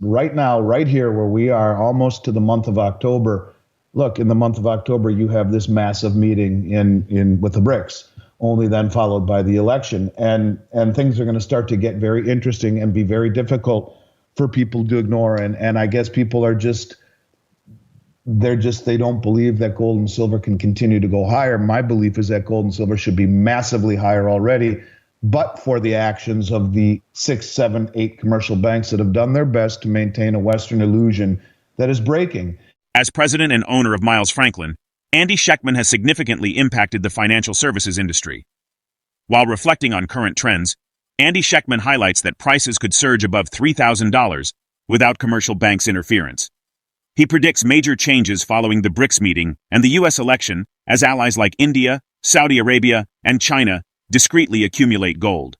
right now, right here where we are almost to the month of October. Look, in the month of October, you have this massive meeting in with the BRICS, only then followed by the election. And things are going to start to get very interesting and be very difficult for people to ignore. And I guess people are they don't believe that gold and silver can continue to go higher. My belief is that gold and silver should be massively higher already, but for the actions of the 6, 7, 8 commercial banks that have done their best to maintain a Western illusion that is breaking. As president and owner of Miles Franklin, AndySchectman has significantly impacted the financial services industry. While reflecting on current trends, AndySchectman highlights that prices could surge above $3,000 without commercial banks' interference. He predicts major changes following the BRICS meeting and the U.S. election as allies like India, Saudi Arabia, and China discreetly accumulate gold.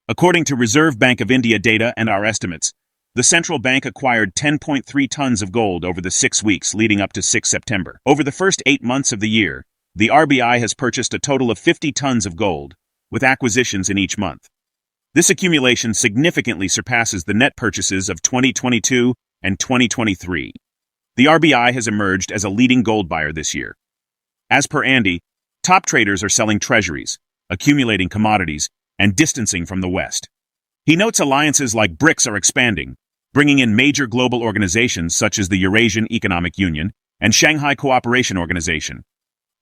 According to Reserve Bank of India data and our estimates, the central bank acquired 10.3 tons of gold over the 6 weeks leading up to 6 September. Over the first 8 months of the year, the RBI has purchased a total of 50 tons of gold, with acquisitions in each month. This accumulation significantly surpasses the net purchases of 2022 and 2023. The RBI has emerged as a leading gold buyer this year. As per Andy, top traders are selling treasuries, accumulating commodities, and distancing from the West. He notes alliances like BRICS are expanding, bringing in major global organizations such as the Eurasian Economic Union and Shanghai Cooperation Organization.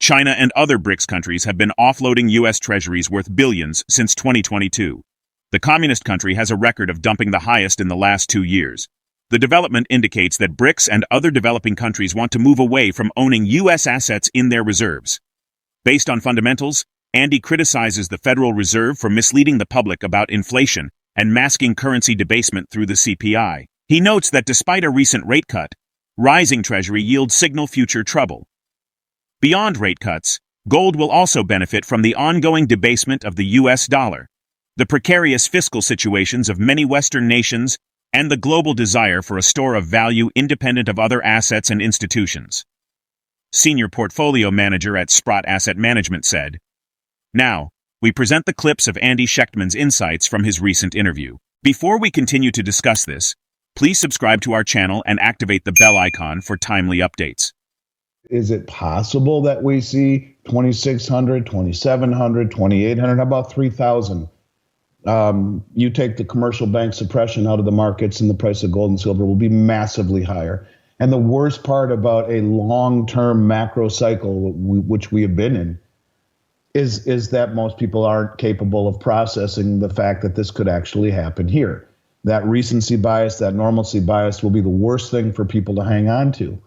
China and other BRICS countries have been offloading U.S. treasuries worth billions since 2022. The communist country has a record of dumping the highest in the last 2 years. The development indicates that BRICS and other developing countries want to move away from owning U.S. assets in their reserves. Based on fundamentals, Andy criticizes the Federal Reserve for misleading the public about inflation and masking currency debasement through the CPI. He notes that despite a recent rate cut, rising Treasury yields signal future trouble. Beyond rate cuts, gold will also benefit from the ongoing debasement of the U.S. dollar, the precarious fiscal situations of many Western nations, and the global desire for a store of value independent of other assets and institutions. Senior portfolio manager at Sprott Asset Management said, "Now, we present the clips of AndySchectman's insights from his recent interview. Before we continue to discuss this, please subscribe to our channel and activate the bell icon for timely updates." Is it possible that we see 2,600, 2,700, 2,800, how about 3,000? You take the commercial bank suppression out of the markets and the price of gold and silver will be massively higher. And the worst part about a long-term macro cycle, which we have been in, is that most people aren't capable of processing the fact that this could actually happen here. That recency bias, that normalcy bias will be the worst thing for people to hang on to.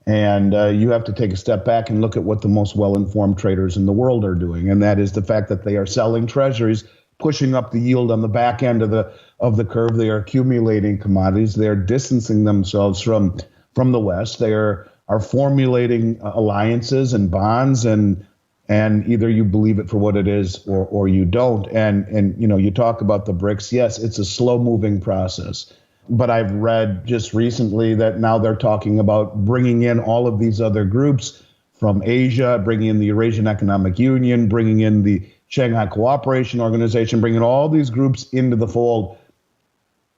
And you have to take a step back and look at what the most well-informed traders in the world are doing. And that is the fact that they are selling treasuries, pushing up the yield on the back end of the curve. They are accumulating commodities. They are distancing themselves from the West. They are formulating alliances and bonds, and either you believe it for what it is or you don't. And you know, you talk about the BRICS. Yes, it's a slow-moving process. But I've read just recently that now they're talking about bringing in all of these other groups from Asia, bringing in the Eurasian Economic Union, bringing in the Shanghai Cooperation Organization, bringing all these groups into the fold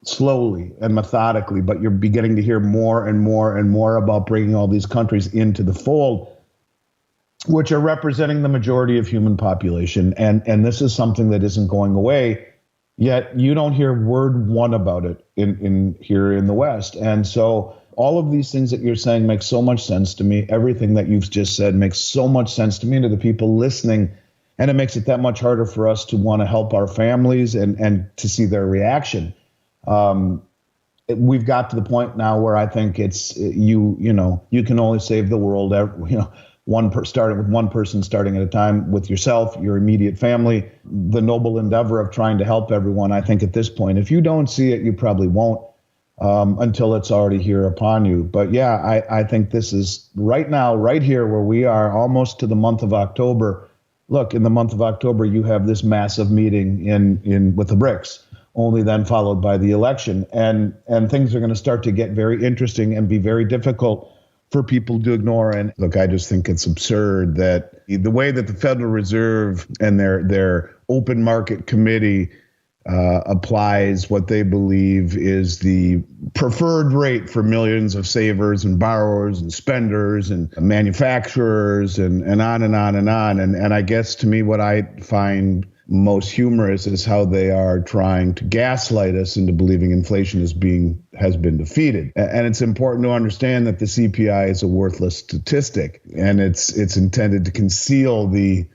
slowly and methodically. But you're beginning to hear more and more and more about bringing all these countries into the fold, which are representing the majority of human population. And this is something that isn't going away. Yet you don't hear word one about it in here in the West. And so all of these things that you're saying make so much sense to me. Everything that you've just said makes so much sense to me and to the people listening. And it makes it that much harder for us to want to help our families and to see their reaction. We've got to the point now where I think it's you can only save the world, starting with one person starting at a time, with yourself, your immediate family, the noble endeavor of trying to help everyone. I think at this point, if you don't see it, you probably won't until it's already here upon you. But yeah, I think this is right now, right here where we are almost to the month of October. Look, in the month of October, you have this massive meeting with the BRICS, only then followed by the election. And things are going to start to get very interesting and be very difficult for people to ignore. And look, I just think it's absurd that the way that the Federal Reserve and their open market committee applies what they believe is the preferred rate for millions of savers and borrowers and spenders and manufacturers and on and on and on. And I guess to me, what I find most humorous is how they are trying to gaslight us into believing inflation has been defeated. And it's important to understand that the CPI is a worthless statistic, and it's intended to conceal the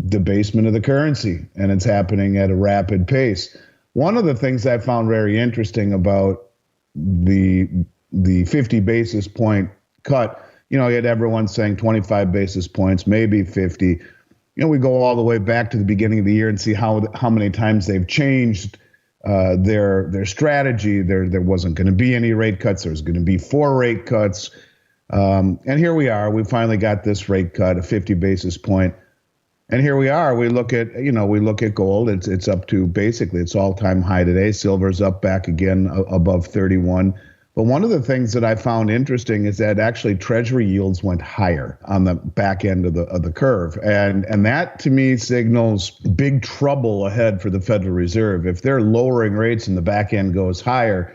debasement of the currency, and it's happening at a rapid pace. One of the things I found very interesting about the 50 basis point cut, you had everyone saying 25 basis points, maybe 50. We go all the way back to the beginning of the year and see how many times they've changed their strategy. There wasn't going to be any rate cuts. There was going to be 4 rate cuts. And here we are. We finally got this rate cut, a 50 basis point. And here we are. We look at gold. It's up to basically its all-time high today. Silver's up back again above 31. But one of the things that I found interesting is that actually Treasury yields went higher on the back end of the curve. And that to me signals big trouble ahead for the Federal Reserve. If they're lowering rates and the back end goes higher,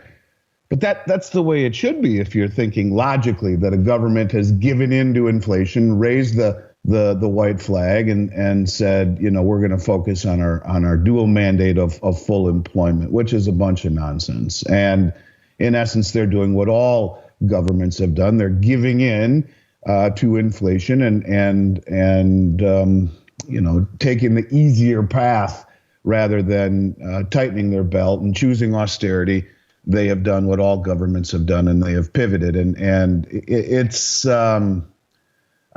but that's the way it should be if you're thinking logically that a government has given in to inflation, raised the white flag and said, we're going to focus on our dual mandate of full employment, which is a bunch of nonsense. And in essence, they're doing what all governments have done. They're giving in to inflation and taking the easier path rather than tightening their belt and choosing austerity. They have done what all governments have done, and they have pivoted. And it's I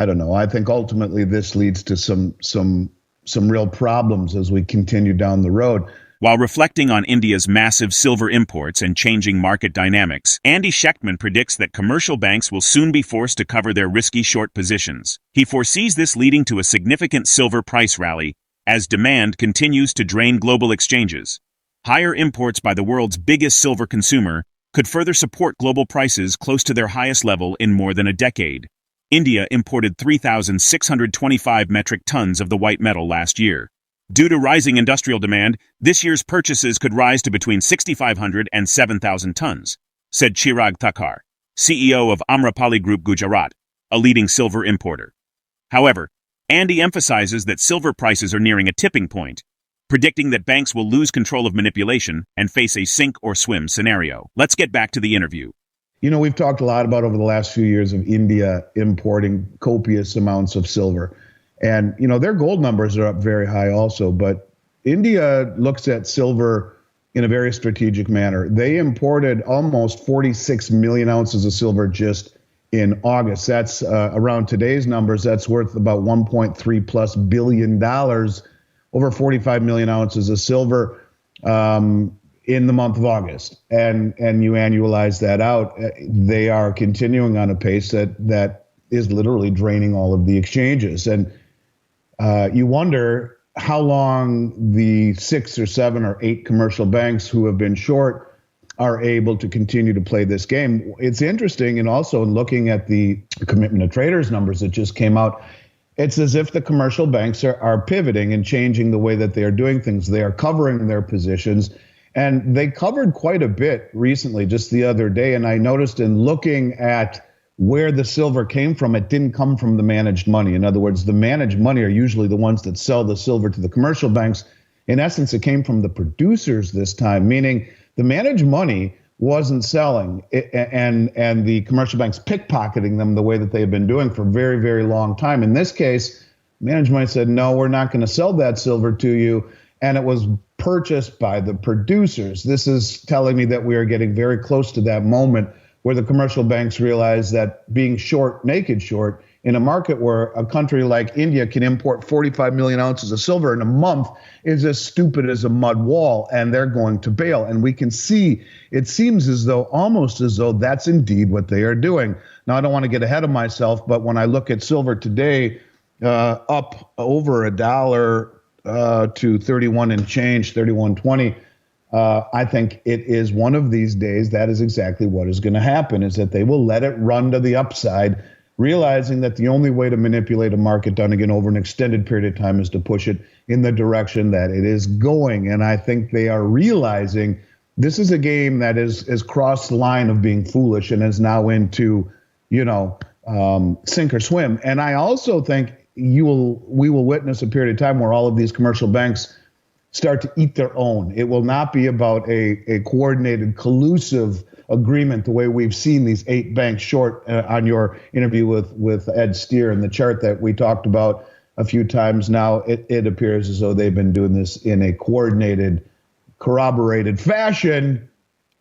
don't know. I think ultimately this leads to some real problems as we continue down the road. While reflecting on India's massive silver imports and changing market dynamics, AndySchectman predicts that commercial banks will soon be forced to cover their risky short positions. He foresees this leading to a significant silver price rally as demand continues to drain global exchanges. Higher imports by the world's biggest silver consumer could further support global prices close to their highest level in more than a decade. India imported 3,625 metric tons of the white metal last year. Due to rising industrial demand, this year's purchases could rise to between 6,500 and 7,000 tons, said Chirag Thakkar, CEO of Amrapali Group Gujarat, a leading silver importer. However, Andy emphasizes that silver prices are nearing a tipping point, predicting that banks will lose control of manipulation and face a sink or swim scenario. Let's get back to the interview. We've talked a lot about over the last few years of India importing copious amounts of silver. And, their gold numbers are up very high also. But India looks at silver in a very strategic manner. They imported almost 46 million ounces of silver just in August. That's around today's numbers. That's worth about $1.3+ billion, over 45 million ounces of silver in the month of August. And you annualize that out, they are continuing on a pace that is literally draining all of the exchanges. And you wonder how long the 6 or 7 or 8 commercial banks who have been short are able to continue to play this game. It's interesting, and also looking at the commitment of traders numbers that just came out, it's as if the commercial banks are pivoting and changing the way that they are doing things. They are covering their positions, and they covered quite a bit recently, just the other day. And I noticed in looking at where the silver came from, it didn't come from the managed money. In other words, the managed money are usually the ones that sell the silver to the commercial banks. In essence, it came from the producers this time, meaning the managed money wasn't selling, and the commercial banks pickpocketing them the way that they've been doing for a very, very long time. In this case, managed money said, no, we're not going to sell that silver to you. And it was purchased by the producers. This is telling me that we are getting very close to that moment where the commercial banks realize that being short, naked short, in a market where a country like India can import 45 million ounces of silver in a month is as stupid as a mud wall, and they're going to bail. And we can see, it seems as though, almost as though that's indeed what they are doing. Now, I don't want to get ahead of myself, but when I look at silver today, up over $1 to 31 and change, 31.20, I think it is one of these days that is exactly what is going to happen, is that they will let it run to the upside realizing that the only way to manipulate a market down again over an extended period of time is to push it in the direction that it is going. And I think they are realizing this is a game that is crossed the line of being foolish and is now into, sink or swim. And I also think we will witness a period of time where all of these commercial banks start to eat their own. It will not be about a coordinated, collusive agreement the way we've seen these 8 banks short on your interview with Ed Steer and the chart that we talked about a few times now. It appears as though they've been doing this in a coordinated, corroborated fashion,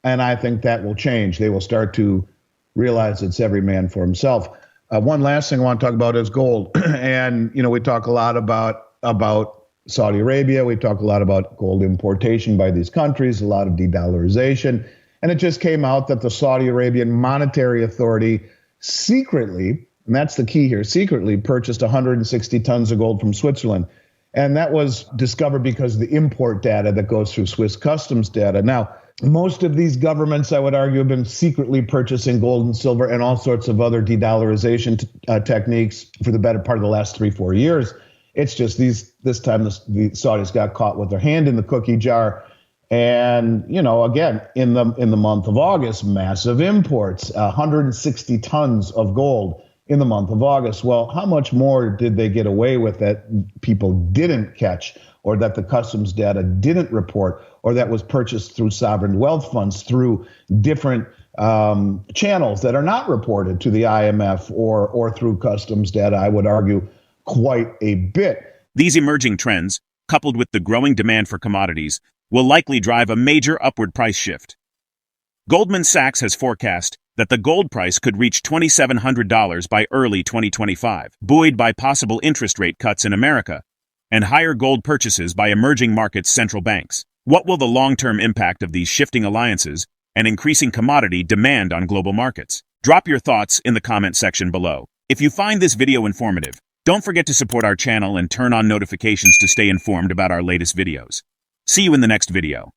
and I think that will change. They will start to realize it's every man for himself. One last thing I want to talk about is gold. And, we talk a lot about Saudi Arabia. We talk a lot about gold importation by these countries, a lot of de-dollarization. And it just came out that the Saudi Arabian Monetary Authority secretly, and that's the key here, secretly purchased 160 tons of gold from Switzerland. And that was discovered because of the import data that goes through Swiss customs data. Now, most of these governments, I would argue, have been secretly purchasing gold and silver and all sorts of other de-dollarization techniques for the better part of the last 3-4 years. It's just this time the Saudis got caught with their hand in the cookie jar. And, again, in the month of August, massive imports, 160 tons of gold in the month of August. Well, how much more did they get away with that people didn't catch, or that the customs data didn't report, or that was purchased through sovereign wealth funds, through different channels that are not reported to the IMF or through customs data? I would argue quite a bit. These emerging trends, coupled with the growing demand for commodities, will likely drive a major upward price shift. Goldman Sachs has forecast that the gold price could reach $2,700 by early 2025, buoyed by possible interest rate cuts in America and higher gold purchases by emerging markets' central banks. What will the long-term impact of these shifting alliances and increasing commodity demand on global markets? Drop your thoughts in the comment section below. If you find this video informative, don't forget to support our channel and turn on notifications to stay informed about our latest videos. See you in the next video.